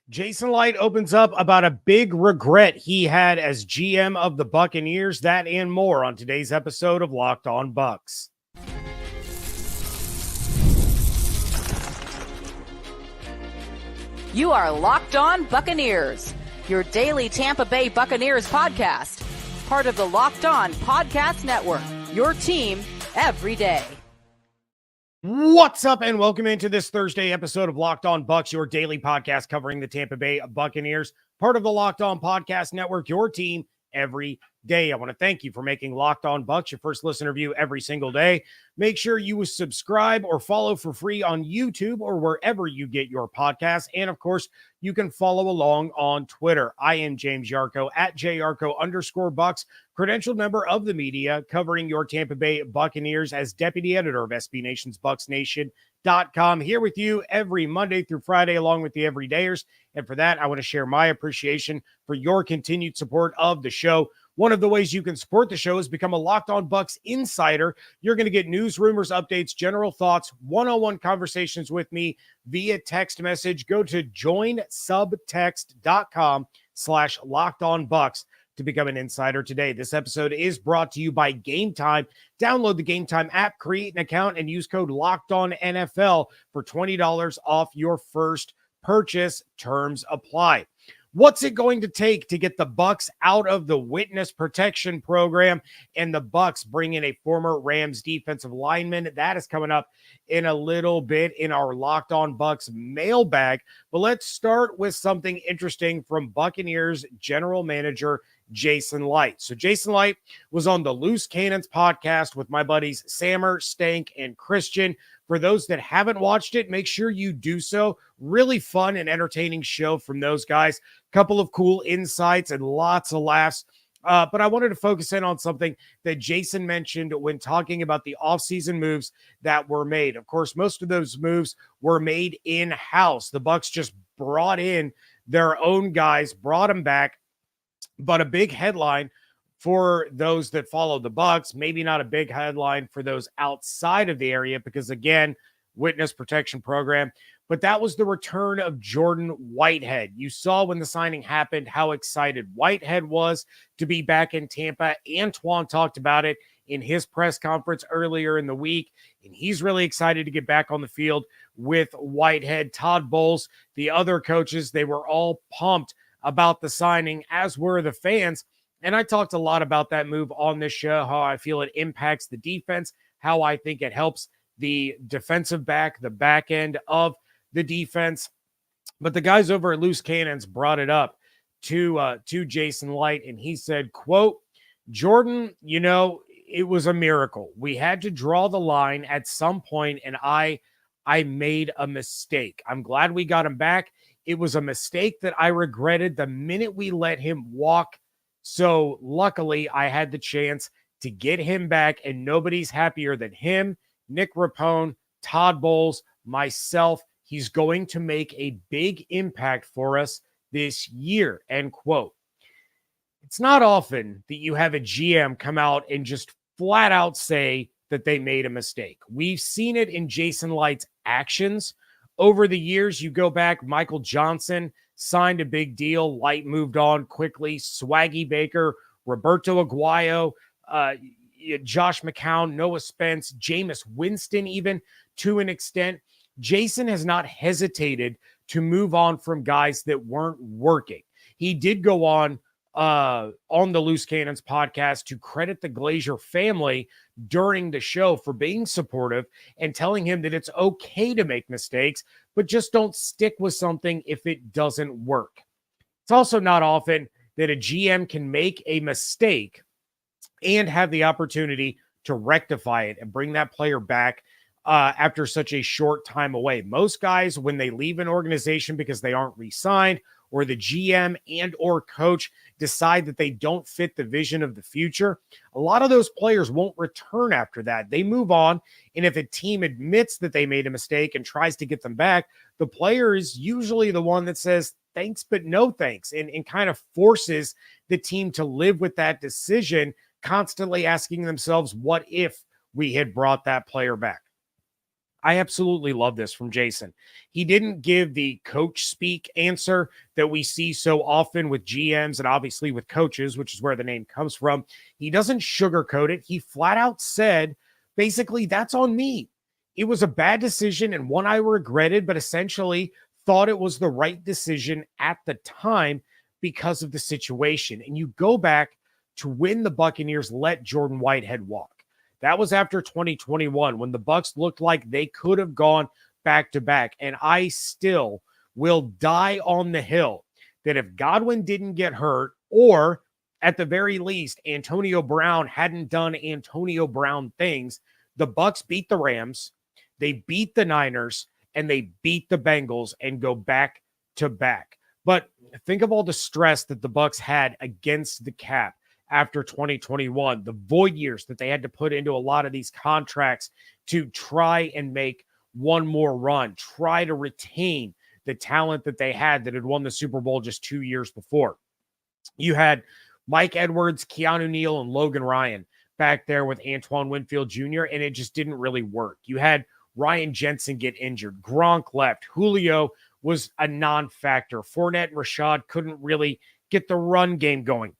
Jason Licht opens up about a big regret he had as GM of the Buccaneers. That and more on today's episode of Locked On Bucs. You are Locked On Buccaneers, your daily Tampa Bay Buccaneers podcast. Part of the Locked On Podcast Network, your team every day. What's up, and welcome into this Thursday episode of Locked On Bucs, your daily podcast covering the Tampa Bay Buccaneers, part of the Locked On Podcast Network, your team every day. I want to thank you for making Locked On Bucs your first listener view every single day. Make sure you subscribe or follow for free on YouTube or wherever you get your podcasts. And of course, you can follow along on Twitter. I am James Yarcho at @Yarcho_Bucs, credentialed member of the media covering your Tampa Bay Buccaneers as deputy editor of SB Nation's BucsNation.com. Here with you every Monday through Friday, along with the everydayers. And for that, I want to share my appreciation for your continued support of the show. One of the ways you can support the show is become a Locked On Bucs insider. You're going to get news, rumors, updates, general thoughts, one-on-one conversations with me via text message. Go to joinsubtext.com/LockedOnBucs to become an insider today. This episode is brought to you by Game Time. Download the Game Time app, create an account, and use code LOCKEDONNFL for $20 off your first purchase. Terms apply. What's it going to take to get the Bucs out of the witness protection program and the Bucs bring in a former Rams defensive lineman? That is coming up in a little bit in our Locked On Bucs mailbag. But let's start with something interesting from Buccaneers general manager Jason Licht. So Jason Licht was on the Loose Cannons podcast with my buddies Sammer, Stank, and Christian. For those that haven't watched it, make sure you do so. Really fun and entertaining show from those guys. Couple of cool insights and lots of laughs. But I wanted to focus in on something that Jason mentioned when talking about the offseason moves that were made. Of course, most of those moves were made in-house. The Bucs just brought in their own guys, brought them back. But a big headline for those that follow the Bucs, maybe not a big headline for those outside of the area because, again, witness protection program. But that was the return of Jordan Whitehead. You saw when the signing happened how excited Whitehead was to be back in Tampa. Antoine talked about it in his press conference earlier in the week, and he's really excited to get back on the field with Whitehead. Todd Bowles, the other coaches, they were all pumped about the signing, as were the fans. And I talked a lot about that move on this show, how I feel it impacts the defense, how I think it helps the defensive back, the back end of the defense. But the guys over at Loose Cannons brought it up to Jason Licht, and he said, quote, Jordan, it was a miracle. We had to draw the line at some point, and I made a mistake. I'm glad we got him back. It was a mistake that I regretted the minute we let him walk. So luckily, I had the chance to get him back, and nobody's happier than him, Nick Rapone, Todd Bowles, myself. He's going to make a big impact for us this year, end quote. It's not often that you have a GM come out and just flat out say that they made a mistake. We've seen it in Jason Licht's actions. Over the years, you go back, Michael Johnson signed a big deal. Licht moved on quickly. Swaggy Baker, Roberto Aguayo, Josh McCown, Noah Spence, Jameis Winston, even to an extent. Jason has not hesitated to move on from guys that weren't working. He did go on the Loose Cannons podcast to credit the Glazer family during the show for being supportive and telling him that it's okay to make mistakes, but just don't stick with something if it doesn't work. It's also not often that a GM can make a mistake and have the opportunity to rectify it and bring that player back after such a short time away. Most guys, when they leave an organization because they aren't re-signed, or the GM and or coach decide that they don't fit the vision of the future, a lot of those players won't return after that. They move on, and if a team admits that they made a mistake and tries to get them back, the player is usually the one that says thanks but no thanks, and kind of forces the team to live with that decision, constantly asking themselves, what if we had brought that player back? I absolutely love this from Jason. He didn't give the coach speak answer that we see so often with GMs and obviously with coaches, which is where the name comes from. He doesn't sugarcoat it. He flat out said, basically, that's on me. It was a bad decision and one I regretted, but essentially thought it was the right decision at the time because of the situation. And you go back to when the Buccaneers let Jordan Whitehead walk. That was after 2021 when the Bucs looked like they could have gone back to back. And I still will die on the hill that if Godwin didn't get hurt, or at the very least, Antonio Brown hadn't done Antonio Brown things, the Bucs beat the Rams, they beat the Niners, and they beat the Bengals and go back to back. But think of all the stress that the Bucs had against the cap after 2021, the void years that they had to put into a lot of these contracts to try and make one more run, try to retain the talent that they had that had won the Super Bowl just 2 years before. You had Mike Edwards, Keanu Neal, and Logan Ryan back there with Antoine Winfield Jr., and it just didn't really work. You had Ryan Jensen get injured. Gronk left. Julio was a non-factor. Fournette and Rashad couldn't really get the run game going.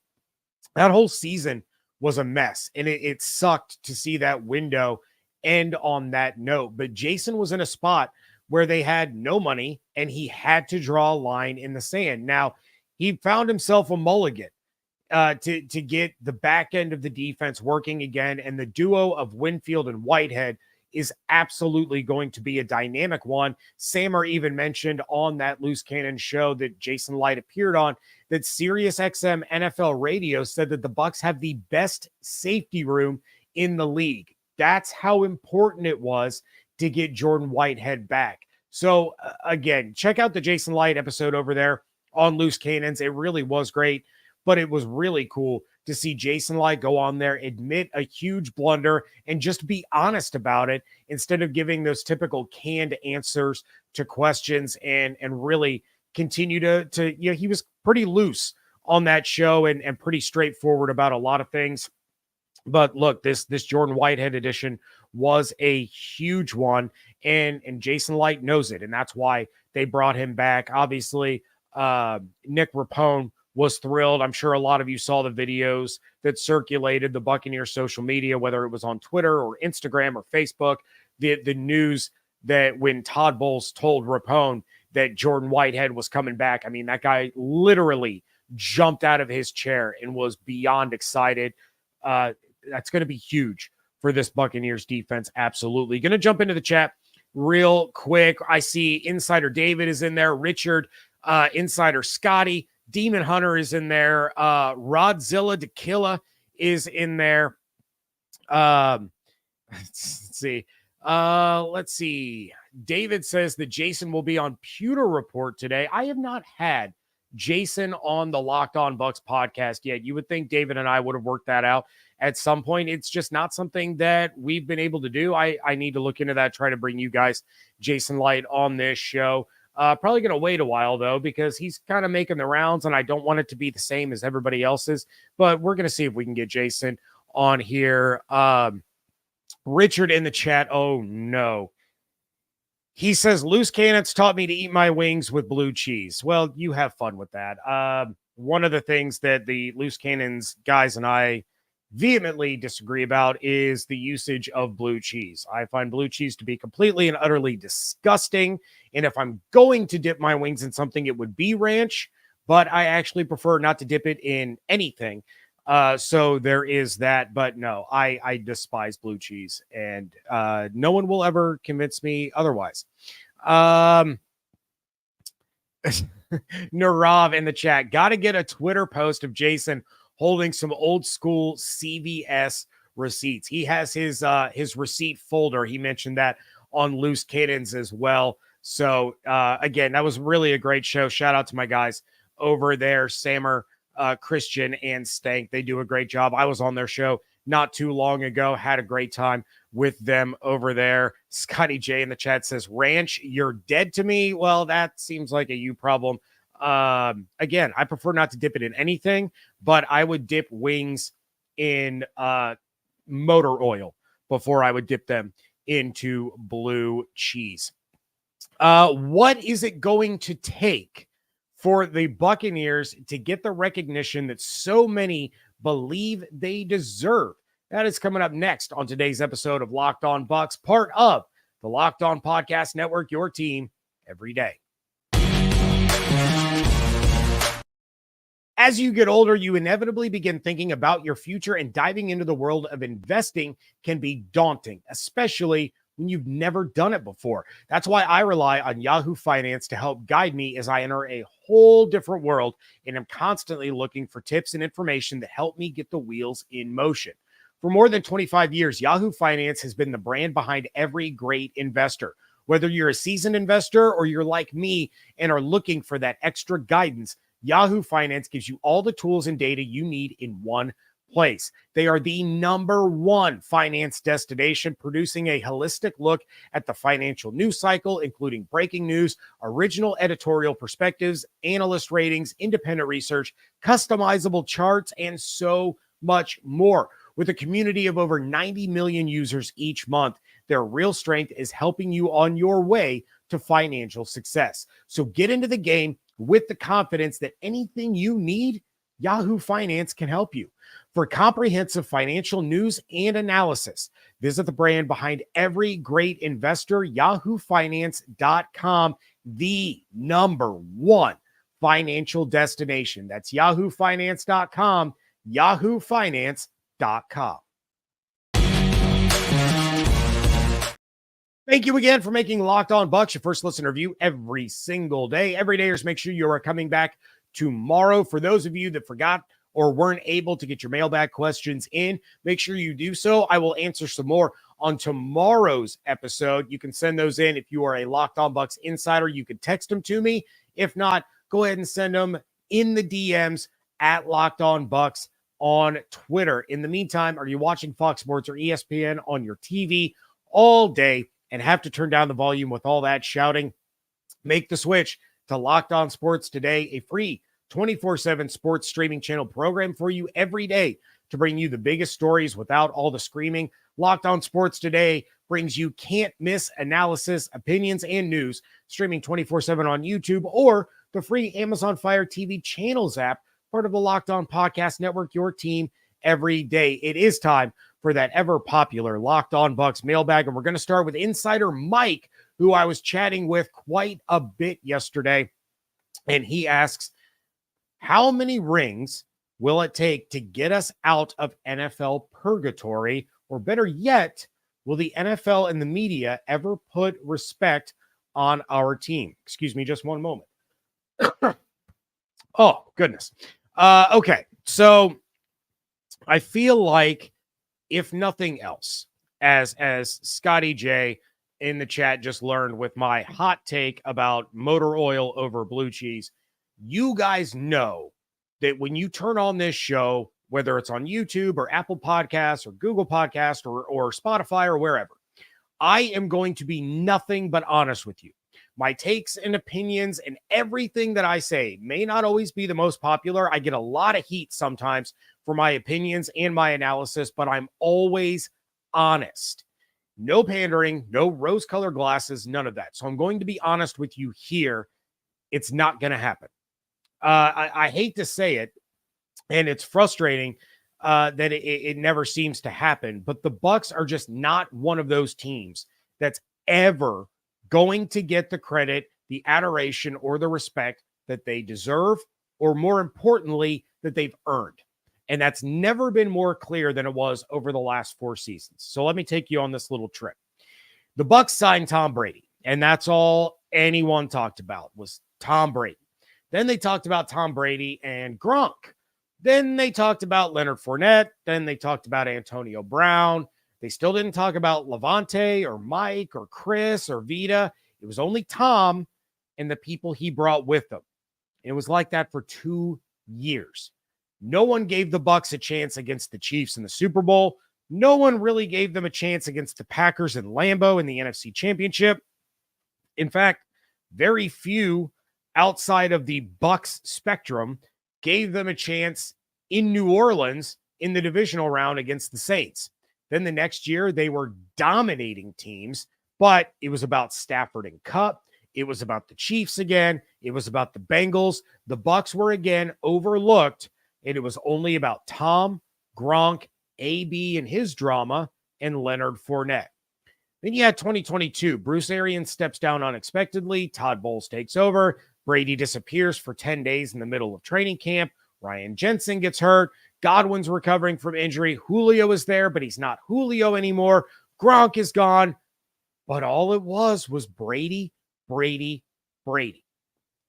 That whole season was a mess, and it sucked to see that window end on that note. But Jason was in a spot where they had no money, and he had to draw a line in the sand. Now, he found himself a mulligan to get the back end of the defense working again, and the duo of Winfield and Whitehead is absolutely going to be a dynamic one. Sammer even mentioned on that Loose Cannon show that Jason Licht appeared on that SiriusXM NFL Radio said that the Bucs have the best safety room in the league. That's how important it was to get Jordan Whitehead back. So again, check out the Jason Licht episode over there on Loose Cannons. It really was great, but it was really cool to see Jason Licht go on there, admit a huge blunder, and just be honest about it instead of giving those typical canned answers to questions and really continue to he was pretty loose on that show and pretty straightforward about a lot of things. But look, this Jordan Whitehead edition was a huge one, and Jason Licht knows it, and that's why they brought him back. Obviously, Nick Rapone was thrilled. I'm sure a lot of you saw the videos that circulated the Buccaneers social media, whether it was on Twitter or Instagram or Facebook, the news that when Todd Bowles told Rapone that Jordan Whitehead was coming back, I mean, that guy literally jumped out of his chair and was beyond excited. That's going to be huge for this Buccaneers defense. Absolutely. Going to jump into the chat real quick. I see Insider David is in there. Richard, Insider Scotty, Demon Hunter is in there. Rodzilla Tequila is in there. Let's see. Let's see. David says that Jason will be on Pewter Report today. I have not had Jason on the Locked On Bucs podcast yet. You would think David and I would have worked that out at some point. It's just not something that we've been able to do. I need to look into that, try to bring you guys Jason Licht on this show. Probably going to wait a while, though, because he's kind of making the rounds, and I don't want it to be the same as everybody else's. But we're going to see if we can get Jason on here. Richard in the chat, oh, no. He says, Loose Cannons taught me to eat my wings with blue cheese. Well, you have fun with that. One of the things that the Loose Cannons guys and I vehemently disagree about is the usage of blue cheese. I find blue cheese to be completely and utterly disgusting. And if I'm going to dip my wings in something, it would be ranch, but I actually prefer not to dip it in anything. So there is that, but no, I despise blue cheese, and no one will ever convince me otherwise. Narav in the chat, got to get a Twitter post of Jason holding some old school CVS receipts. He has his receipt folder. He mentioned that on Loose Cannons as well. So again, that was really a great show. Shout out to my guys over there, Sammer, Christian, and Stank. They do a great job. I was on their show not too long ago. Had a great time with them over there. Scotty J in the chat says, Ranch, you're dead to me. Well, that seems like a you problem. Again, I prefer not to dip it in anything, but I would dip wings in motor oil before I would dip them into blue cheese. What is it going to take for the Buccaneers to get the recognition that so many believe they deserve? That is coming up next on today's episode of Locked On Bucs, part of the Locked On Podcast Network, your team every day. As you get older, you inevitably begin thinking about your future, and diving into the world of investing can be daunting, especially when you've never done it before. That's why I rely on Yahoo Finance to help guide me as I enter a whole different world, and I'm constantly looking for tips and information that help me get the wheels in motion. For more than 25 years, Yahoo Finance has been the brand behind every great investor. Whether you're a seasoned investor or you're like me and are looking for that extra guidance, Yahoo Finance gives you all the tools and data you need in one place. They are the #1 finance destination, producing a holistic look at the financial news cycle, including breaking news, original editorial perspectives, analyst ratings, independent research, customizable charts, and so much more. With a community of over 90 million users each month, their real strength is helping you on your way to financial success. So get into the game with the confidence that anything you need, Yahoo Finance can help you. For comprehensive financial news and analysis, visit the brand behind every great investor, yahoofinance.com, the #1 financial destination. That's yahoofinance.com, yahoofinance.com. Thank you again for making Locked On Bucs your first listen review every single day. Everydayers, make sure you are coming back tomorrow. For those of you that forgot or weren't able to get your mailbag questions in, make sure you do so. I will answer some more on tomorrow's episode. You can send those in. If you are a Locked On Bucs insider, you can text them to me. If not, go ahead and send them in the DMs at Locked On Bucs on Twitter. In the meantime, are you watching Fox Sports or ESPN on your TV all day and have to turn down the volume with all that shouting? Make the switch to Locked On Sports today, a free 24/7 sports streaming channel program for you every day to bring you the biggest stories without all the screaming. Locked On Sports today brings you can't miss analysis, opinions, and news, streaming 24/7 on YouTube or the free Amazon Fire TV channels app, part of the Locked On Podcast Network, your team every day. It is time for that ever popular Locked On Bucs mailbag, and we're going to start with Insider Mike, who I was chatting with quite a bit yesterday, and he asks, how many rings will it take to get us out of NFL purgatory? Or better yet, will the NFL and the media ever put respect on our team? Excuse me just one moment. Oh, goodness. Okay, so I feel like, if nothing else, as Scotty J in the chat just learned with my hot take about motor oil over blue cheese, you guys know that when you turn on this show, whether it's on YouTube or Apple Podcasts or Google Podcasts or Spotify or wherever, I am going to be nothing but honest with you. My takes and opinions and everything that I say may not always be the most popular. I get a lot of heat sometimes for my opinions and my analysis, but I'm always honest. No pandering, no rose-colored glasses, none of that. So I'm going to be honest with you here. It's not going to happen. I hate to say it, and it's frustrating that it never seems to happen, but the Bucs are just not one of those teams that's ever going to get the credit, the adoration, or the respect that they deserve, or more importantly, that they've earned. And that's never been more clear than it was over the last 4 seasons. So let me take you on this little trip. The Bucs signed Tom Brady, and that's all anyone talked about was Tom Brady. Then they talked about Tom Brady and Gronk. Then they talked about Leonard Fournette. Then they talked about Antonio Brown. They still didn't talk about Levante or Mike or Chris or Vita. It was only Tom and the people he brought with him. And it was like that for 2 years. No one gave the Bucs a chance against the Chiefs in the Super Bowl. No one really gave them a chance against the Packers in Lambeau in the NFC Championship. In fact, very few outside of the Bucs spectrum gave them a chance in New Orleans in the divisional round against the Saints. Then the next year, they were dominating teams, but it was about Stafford and Kupp. It was about the Chiefs again. It was about the Bengals. The Bucs were again overlooked, and it was only about Tom, Gronk, AB and his drama, and Leonard Fournette. Then you had 2022. Bruce Arians steps down unexpectedly. Todd Bowles takes over. Brady disappears for 10 days in the middle of training camp. Ryan Jensen gets hurt. Godwin's recovering from injury. Julio is there, but he's not Julio anymore. Gronk is gone. But all it was Brady, Brady, Brady.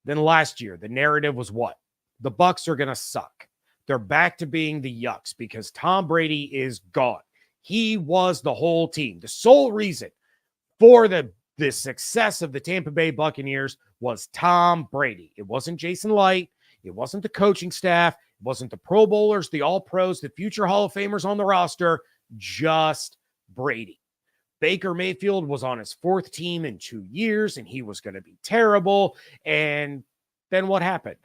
Then last year, the narrative was what? The Bucs are going to suck. They're back to being the Yucks because Tom Brady is gone. He was the whole team. The sole reason for the success of the Tampa Bay Buccaneers was Tom Brady. It wasn't Jason Licht. It wasn't the coaching staff. It wasn't the Pro Bowlers, the All-Pros, the future Hall of Famers on the roster. Just Brady. Baker Mayfield was on his fourth team in 2 years, and he was going to be terrible. And then what happened?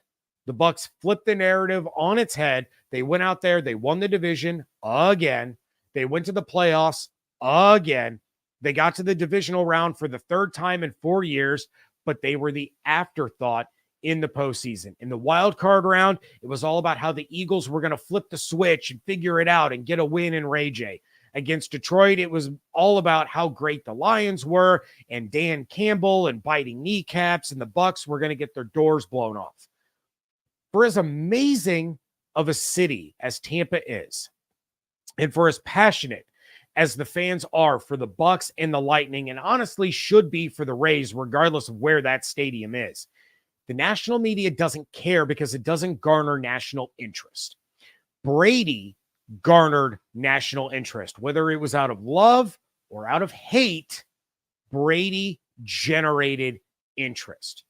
The Bucs flipped the narrative on its head. They went out there. They won the division again. They went to the playoffs again. They got to the divisional round for the third time in 4 years, but they were the afterthought in the postseason. In the wild card round, it was all about how the Eagles were going to flip the switch and figure it out and get a win in Ray J. Against Detroit, it was all about how great the Lions were and Dan Campbell and biting kneecaps, and the Bucs were going to get their doors blown off. For as amazing of a city as Tampa is, and for as passionate as the fans are for the Bucs and the Lightning, and honestly should be for the Rays, regardless of where that stadium is, the national media doesn't care because it doesn't garner national interest. Brady garnered national interest, whether it was out of love or out of hate. Brady generated interest.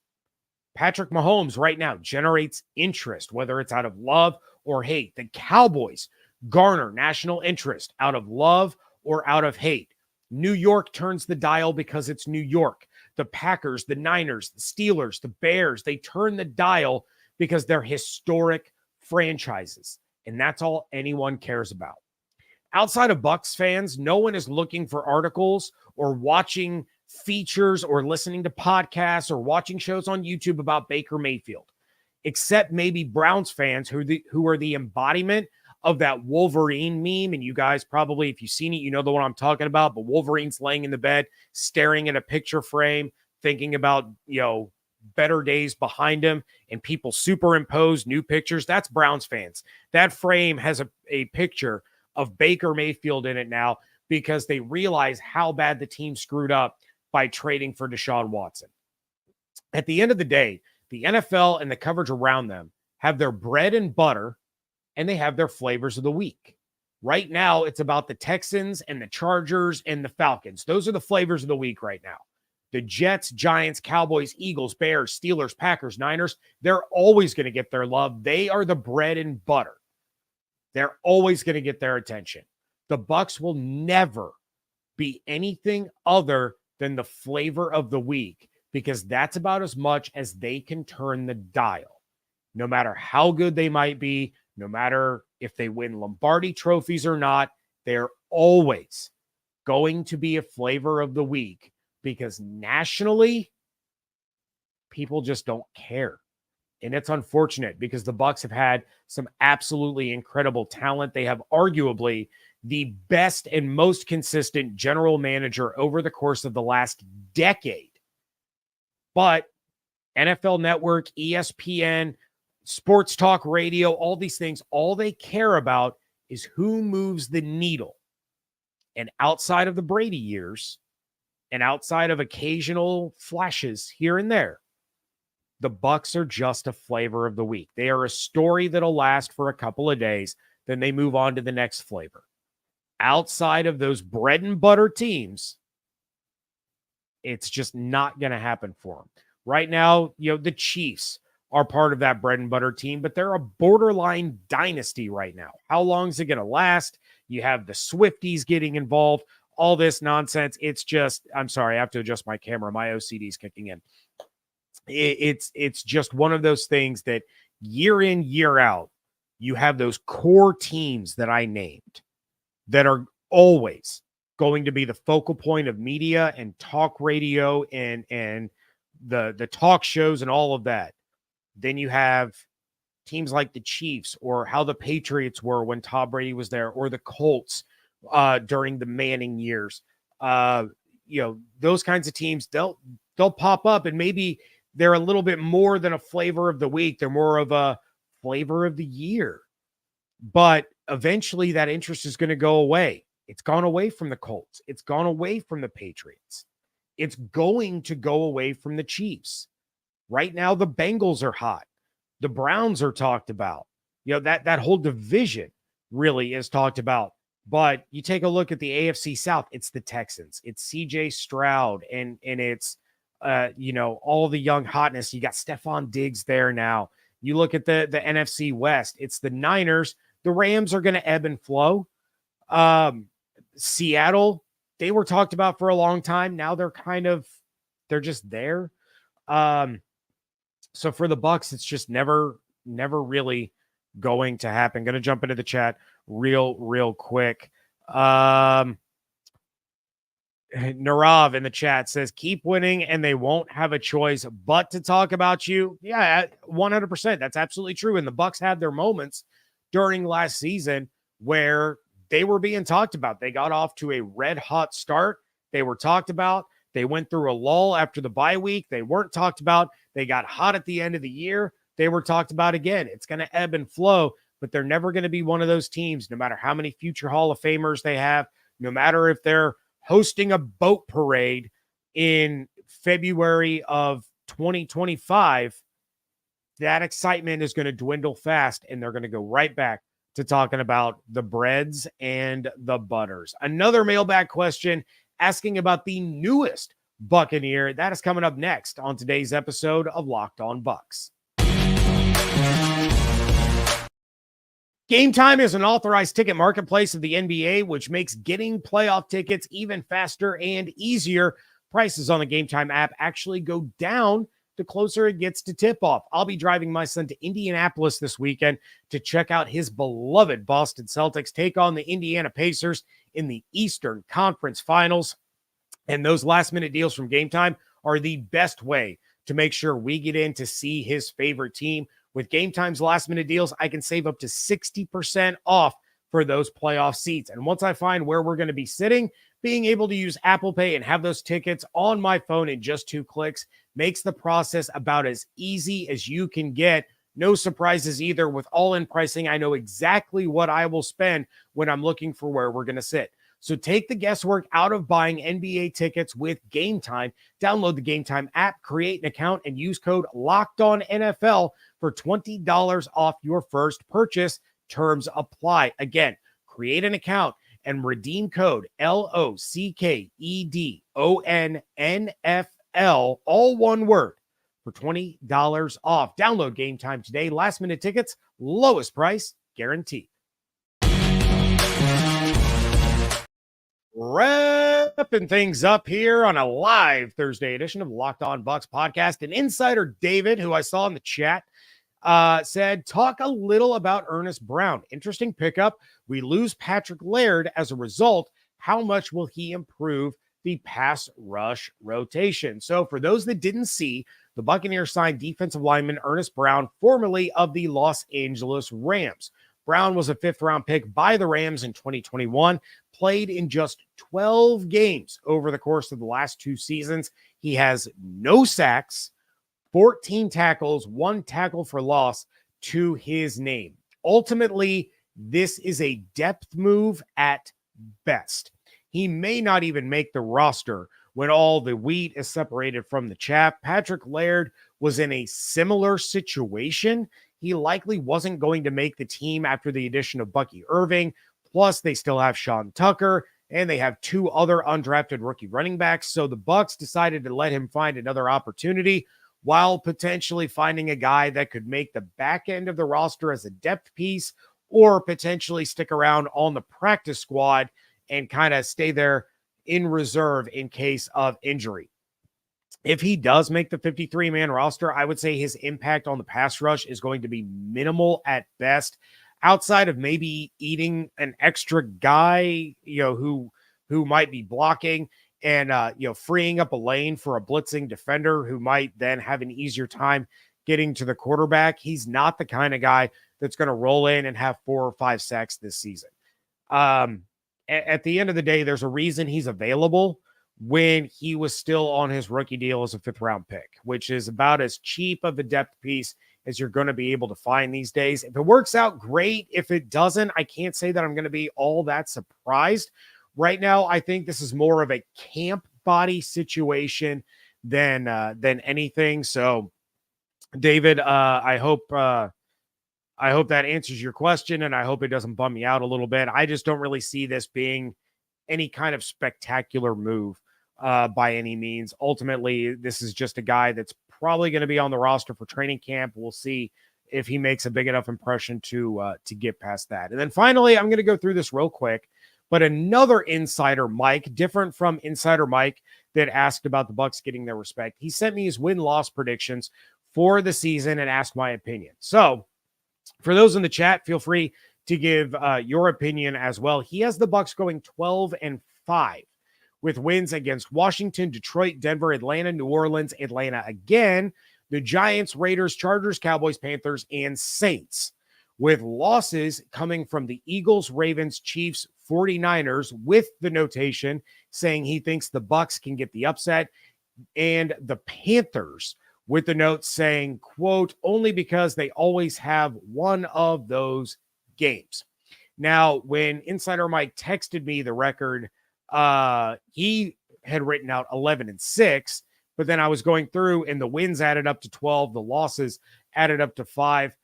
Patrick Mahomes right now generates interest, whether it's out of love or hate. The Cowboys garner national interest out of love or out of hate. New York turns the dial because it's New York. The Packers, the Niners, the Steelers, the Bears, they turn the dial because they're historic franchises. And that's all anyone cares about. Outside of Bucs fans, no one is looking for articles or watching features or listening to podcasts or watching shows on YouTube about Baker Mayfield, except maybe Browns fans who are the embodiment of that Wolverine meme. And you guys probably, if you've seen it, you know the one I'm talking about. But Wolverine's laying in the bed, staring at a picture frame, thinking about, better days behind him, and people superimpose new pictures. That's Browns fans. That frame has a picture of Baker Mayfield in it now because they realize how bad the team screwed up by trading for Deshaun Watson. At the end of the day, the NFL and the coverage around them have their bread and butter, and they have their flavors of the week. Right now, it's about the Texans and the Chargers and the Falcons. Those are the flavors of the week right now. The Jets, Giants, Cowboys, Eagles, Bears, Steelers, Packers, Niners, they're always going to get their love. They are the bread and butter. They're always going to get their attention. The Bucs will never be anything other than the flavor of the week because that's about as much as they can turn the dial. No matter how good they might be, no matter if they win Lombardi trophies or not, they're always going to be a flavor of the week because nationally, people just don't care. And it's unfortunate because the Bucs have had some absolutely incredible talent. They have arguably the best and most consistent general manager over the course of the last decade. But NFL Network, ESPN, sports talk radio, all these things, all they care about is who moves the needle. And outside of the Brady years and outside of occasional flashes here and there, the Bucs are just a flavor of the week. They are a story that'll last for a couple of days. Then they move on to the next flavor. Outside of those bread and butter teams, it's just not going to happen for them. Right now, the Chiefs are part of that bread and butter team, but they're a borderline dynasty right now. How long is it going to last? You have the Swifties getting involved, all this nonsense. It's just, I'm sorry, I have to adjust my camera. My OCD is kicking in. It's just one of those things that year in, year out, you have those core teams that I named that are always going to be the focal point of media and talk radio and the talk shows and all of that. Then you have teams like the Chiefs, or how the Patriots were when Tom Brady was there, or the Colts during the Manning years. Those kinds of teams, they'll pop up, and maybe they're a little bit more than a flavor of the week. They're more of a flavor of the year. But eventually that interest is going to go away. It's gone away from the Colts. It's gone away from the Patriots. It's going to go away from the Chiefs. Right now, the Bengals are hot. The Browns are talked about. That whole division really is talked about. But you take a look at the AFC South, it's the Texans. It's CJ Stroud, and it's all the young hotness. You got Stephon Diggs there now. You look at the NFC West, it's the Niners. The Rams are going to ebb and flow. Seattle, they were talked about for a long time. Now they're just there. So for the Bucs, it's just never really going to happen. Going to jump into the chat real quick. Narav in the chat says, keep winning and they won't have a choice but to talk about you. Yeah, 100%. That's absolutely true. And the Bucs had their moments during last season where they were being talked about. They got off to a red hot start. They were talked about. They went through a lull after the bye week. They weren't talked about. They got hot at the end of the year. They were talked about again. It's going to ebb and flow, but they're never going to be one of those teams, no matter how many future Hall of Famers they have, no matter if they're hosting a boat parade in February of 2025, that excitement is going to dwindle fast, and they're going to go right back to talking about the breads and the butters. Another mailbag question asking about the newest Buccaneer. That is coming up next on today's episode of Locked On Bucs. Game Time is an authorized ticket marketplace of the NBA, which makes getting playoff tickets even faster and easier. Prices on the Game Time app actually go down the closer it gets to tip-off. I'll be driving my son to Indianapolis this weekend to check out his beloved Boston Celtics take on the Indiana Pacers in the Eastern Conference Finals. And those last-minute deals from Game Time are the best way to make sure we get in to see his favorite team. With Game Time's last-minute deals, I can save up to 60% off for those playoff seats. And once I find where we're going to be sitting, being able to use Apple Pay and have those tickets on my phone in just 2 clicks makes the process about as easy as you can get. No surprises either. With all-in pricing, I know exactly what I will spend when I'm looking for where we're going to sit. So take the guesswork out of buying NBA tickets with Game Time. Download the Game Time app, create an account, and use code LOCKEDONNFL for $20 off your first purchase. Terms apply. Again, create an account and redeem code LOCKEDONNFL, all one word, for $20 off. Download Game Time today. Last minute tickets, lowest price guaranteed. Wrapping things up here on a live Thursday edition of Locked On Bucs podcast. And insider David, who I saw in the chat, said, talk a little about Earnest Brown. Interesting pickup. We lose Patrick Laird as a result. How much will he improve the pass rush rotation? So for those that didn't see, the Buccaneers signed defensive lineman Earnest Brown, formerly of the Los Angeles Rams. Brown was a 5th-round pick by the Rams in 2021, played in just 12 games over the course of the last 2 seasons. He has no sacks, 14 tackles, 1 tackle for loss to his name. Ultimately, this is a depth move at best. He may not even make the roster when all the wheat is separated from the chaff. Patrick Laird was in a similar situation. He likely wasn't going to make the team after the addition of Bucky Irving. Plus, they still have Sean Tucker, and they have 2 other undrafted rookie running backs. So the Bucs decided to let him find another opportunity while potentially finding a guy that could make the back end of the roster as a depth piece, or potentially stick around on the practice squad and kind of stay there in reserve in case of injury. If he does make the 53-man roster, I would say his impact on the pass rush is going to be minimal at best. outside of maybe eating an extra guy, who might be blocking and, freeing up a lane for a blitzing defender who might then have an easier time getting to the quarterback. He's not the kind of guy that's going to roll in and have 4 or 5 sacks this season. At the end of the day, there's a reason he's available when he was still on his rookie deal as a 5th round pick, which is about as cheap of a depth piece as you're going to be able to find these days. If it works out, great. If it doesn't, I can't say that I'm going to be all that surprised. Right now, I think this is more of a camp body situation than anything. So, David, I hope that answers your question, and I hope it doesn't bum me out a little bit. I just don't really see this being any kind of spectacular move by any means. Ultimately, this is just a guy that's probably going to be on the roster for training camp. We'll see if he makes a big enough impression to get past that. And then finally, I'm going to go through this real quick, but another insider, Mike, different from insider Mike that asked about the Bucs getting their respect. He sent me his win-loss predictions for the season and asked my opinion. So for those in the chat, feel free to give your opinion as well. He has the Bucs going 12-5 with wins against Washington, Detroit, Denver, Atlanta, New Orleans, Atlanta again, the Giants, Raiders, Chargers, Cowboys, Panthers, and Saints, with losses coming from the Eagles, Ravens, Chiefs, 49ers, with the notation saying he thinks the Bucs can get the upset, and the Panthers, with the note saying, quote, only because they always have one of those games. Now, when Insider Mike texted me the record, he had written out 11-6, but then I was going through and the wins added up to 12, the losses added up to 5.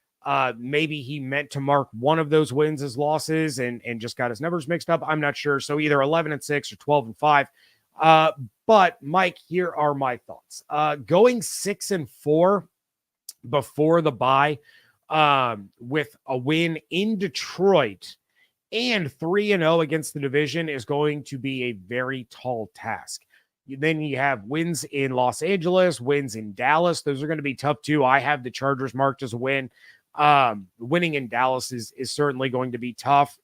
Maybe he meant to mark one of those wins as losses and just got his numbers mixed up. I'm not sure. So either 11-6 or 12-5. But Mike, here are my thoughts. Going 6-4 before the bye, with a win in Detroit and 3-0 against the division is going to be a very tall task. Then you have wins in Los Angeles, wins in Dallas. Those are going to be tough too. I have the Chargers marked as a win. Winning in Dallas is certainly going to be tough.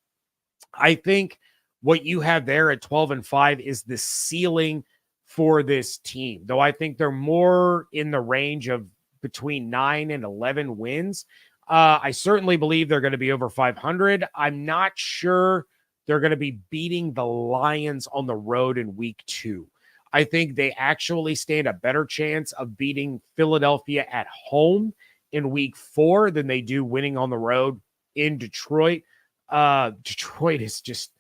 I think what you have there at 12-5 is the ceiling for this team, though I think they're more in the range of between 9 and 11 wins. I certainly believe they're going to be over 500. I'm not sure they're going to be beating the Lions on the road in week 2. I think they actually stand a better chance of beating Philadelphia at home in week 4 than they do winning on the road in Detroit. Detroit is just,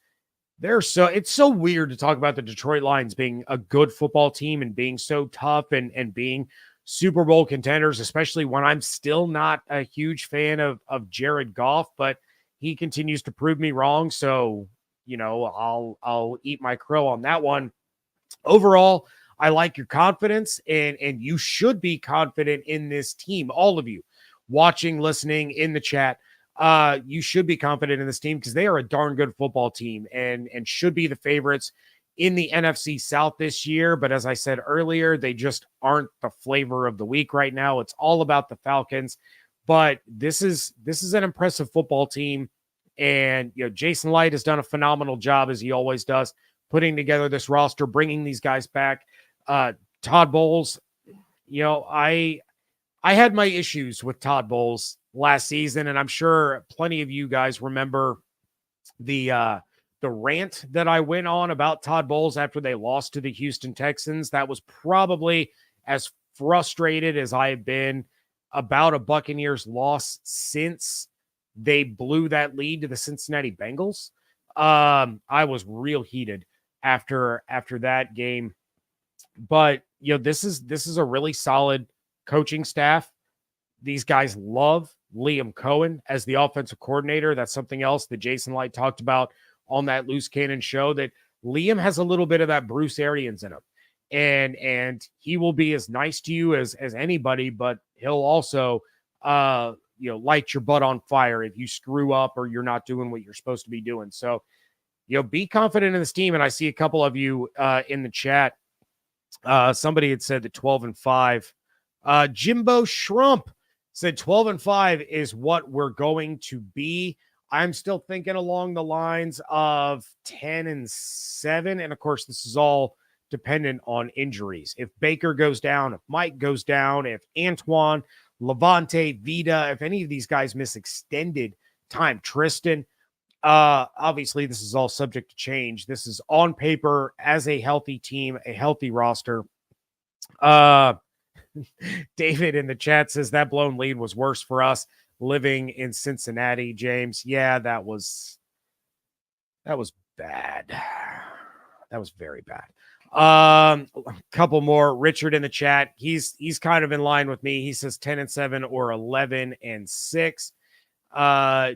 it's so weird to talk about the Detroit Lions being a good football team and being so tough and being Super Bowl contenders, especially when I'm still not a huge fan of Jared Goff, but he continues to prove me wrong. So, I'll eat my crow on that one. Overall, I like your confidence, and you should be confident in this team. All of you watching, listening in the chat, you should be confident in this team because they are a darn good football team and should be the favorites in the NFC South this year. But as I said earlier, they just aren't the flavor of the week right now. It's all about the Falcons. But this is an impressive football team. And, Jason Licht has done a phenomenal job, as he always does, putting together this roster, bringing these guys back. Todd Bowles, I had my issues with Todd Bowles last season, and I'm sure plenty of you guys remember the rant that I went on about Todd Bowles after they lost to the Houston Texans. That was probably as frustrated as I have been about a Buccaneers loss since they blew that lead to the Cincinnati Bengals. I was real heated after that game. But, this is a really solid coaching staff. These guys love Liam Cohen as the offensive coordinator. That's something else that Jason Licht talked about on that Loose Cannon show, that Liam has a little bit of that Bruce Arians in him. And he will be as nice to you as anybody, but he'll also, light your butt on fire if you screw up or you're not doing what you're supposed to be doing. So, be confident in this team. And I see a couple of you in the chat. Somebody had said that 12-5. Jimbo Shrump said 12-5 is what we're going to be. I'm still thinking along the lines of 10-7. And of course, this is all dependent on injuries. If Baker goes down, if Mike goes down, if Antoine, Levante, Vita, if any of these guys miss extended time, Tristan, obviously this is all subject to change. This is on paper as a healthy team, a healthy roster. David in the chat says that blown lead was worse for us living in Cincinnati, James. Yeah, that was bad. That was very bad. A couple more. Richard in the chat. He's kind of in line with me. He says 10-7 or 11-6.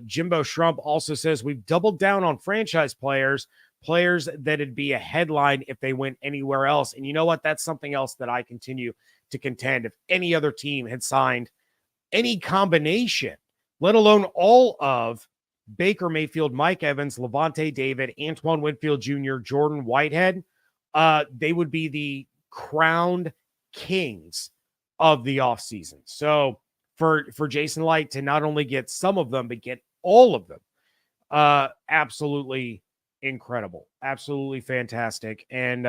Jimbo Shrump also says we've doubled down on franchise players that'd be a headline if they went anywhere else. And you know what? That's something else that I continue to contend. If any other team had signed any combination, let alone all of Baker Mayfield, Mike Evans, Levante David, Antoine Winfield Jr., Jordan Whitehead, they would be the crowned kings of the offseason. So for Jason Licht to not only get some of them, but get all of them, absolutely incredible, absolutely fantastic. And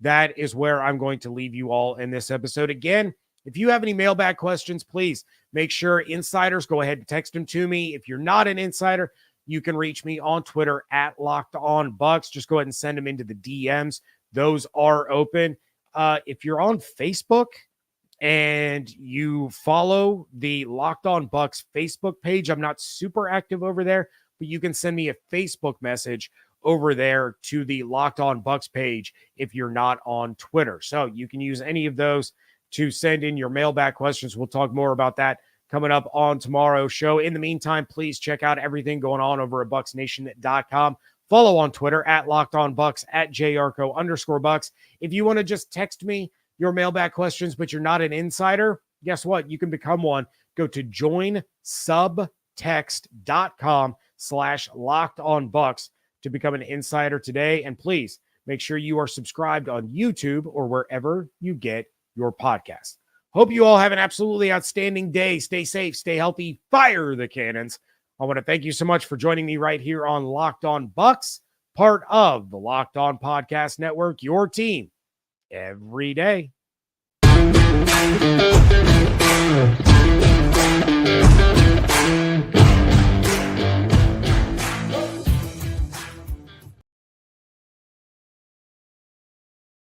that is where I'm going to leave you all in this episode. Again, if you have any mailbag questions, please make sure insiders go ahead and text them to me. If you're not an insider, you can reach me on Twitter at Locked On Bucs. Just go ahead and send them into the DMs. Those are open. If you're on Facebook and you follow the Locked On Bucs Facebook page, I'm not super active over there, but you can send me a Facebook message over there to the Locked On Bucs page if you're not on Twitter. So you can use any of those to send in your mailbag questions. We'll talk more about that coming up on tomorrow's show. In the meantime, please check out everything going on over at BucsNation.com. Follow on Twitter at Locked On Bucs, at JYarcho_Bucs. If you want to just text me your mailbag questions, but you're not an insider, guess what? You can become one. Go to joinsubtext.com/LockedOnBucs to become an insider today. And please make sure you are subscribed on YouTube or wherever you get your podcast. Hope you all have an absolutely outstanding day. Stay safe, stay healthy, fire the cannons. I want to thank you so much for joining me right here on Locked On Bucs, part of the Locked On Podcast Network, your team every day.